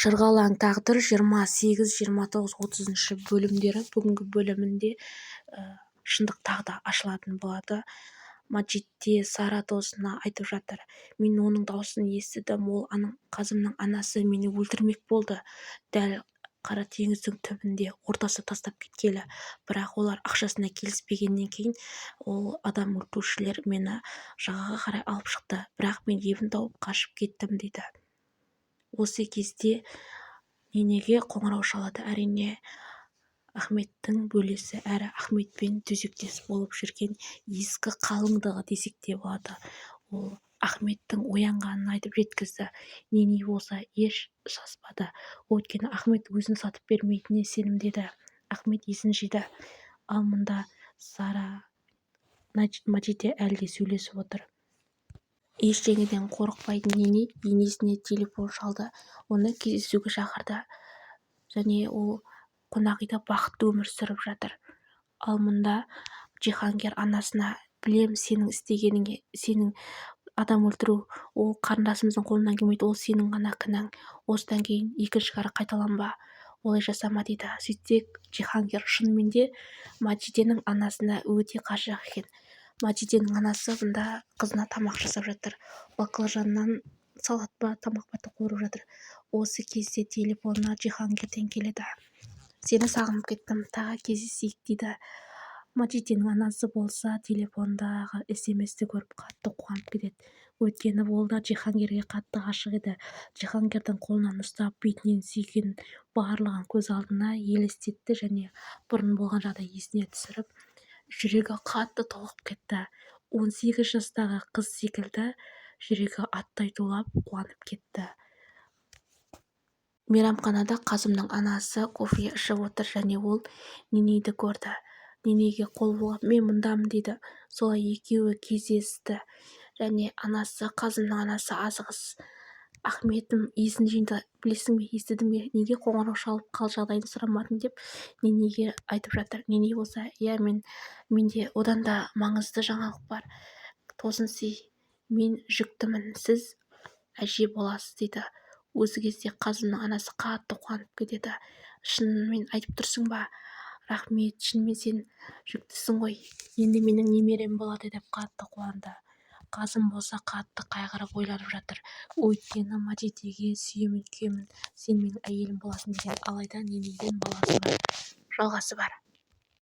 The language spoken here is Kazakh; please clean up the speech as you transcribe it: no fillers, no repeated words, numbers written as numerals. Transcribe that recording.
Шырғалаң тағдыр 28, 29, 30 бөлімдері. Бүгінгі бөлімінде шындық тағы да ашылатын болады. Маджид те Сара досына айтып жатыр. Мен оның даусын естідім, ол қазымның анасы мені өлтірмек болды. Дәл Қара теңіздің түбінде ортасы тастап кеткелі. Бірақ олар ақшасына келіспегеннен кейін ол адам өлтірушілер мені жағаға қарай алып шықты. Бірақ мен ебін тауып қашып кеттім дейді. Осы кезде ненеге қоңырау шалады. Әрине Ахметтің бөлесі әрі Ахметпен төсектес болып жүрген ескі қалыңдығы десек те болады. Ол Ахметтің оянғанын айтып жеткізді. Нене болса еш шаспады. Өйткені Ахмет өзін сатып бермейтініне сенімдеді. Ахмет есін жиды. Ал мұнда Сара Маджидте әлде сөйлесіп отыр. Ештеңеден қорықпайтын нене енесіне телефон шалды. Оны кездесуге шақырды. Және ол қонақүйде бақытты өмір сүріп жатыр. Ал мұнда Джихангер анасына, білем сенің істегеніңе, сенің адам өлтіру, ол қарындасымыздың қолынан келмейді, ол сенің ғана кінәң. Осыдан кейін екінші кәрі қайталанба, олай жасама дейді. Сөйтсек Джихангер шынымен де Маджиденің анасына өте қашық екен. Маджиденің анасы бұнда қызына тамақ жасап жатыр. Баклажаннан салат па, тамақ па қуырып жатыр. Осы кезде телефонына Джихангерден келеді. Сені сағынып кеттім, тағы кездесейік дейді. Маджиденің анасы болса телефондағы SMS-ті көріп қатты қуанып кетеді. Өйткені ол да Джихангерге қатты ғашық еді. Джихангердің қолынан ұстап бетінен сүйген барлығын көз алдына елестетті және бұрын болған жағдай есіне түсіріп, жүрегі қатты толқып кетті. 18 жастағы қыз секілді жүрегі аттай тулап қуанып кетті. Мейрамханада Қазымның анасы кофе ішіп отыр және ол ненейді көрді. Ненеге қол бұлғап, мен мұндамын дейді. Солай екеуі кездесті. Және анасы, Қазымның анасы асығыс. Ахметім есін жиды, білесің бе, естідің бе, неге қоңырау шалып қал жағдайын сұрамадың деп ненеге айтып жатыр. Нене болса, иә, менде одан да маңызды жаңалық бар. Тосын сый, мен жүктімін, сіз әже боласыз дейді. Өзі кезде Қазымның анасы қатты қуанып кетеді. Шынымен айтып тұрсың ба? Рахмет, шынымен сен жүктісің ғой. Енді менің немерем болады деп қатты қуанды. Қазым болса қатты қайғырып ойланып жатыр. Өйткені Маджидеге сүйемін, күйемін, сен менің әйелім боласың деген, алайда ненеден баласы бар. Жалғасы бар.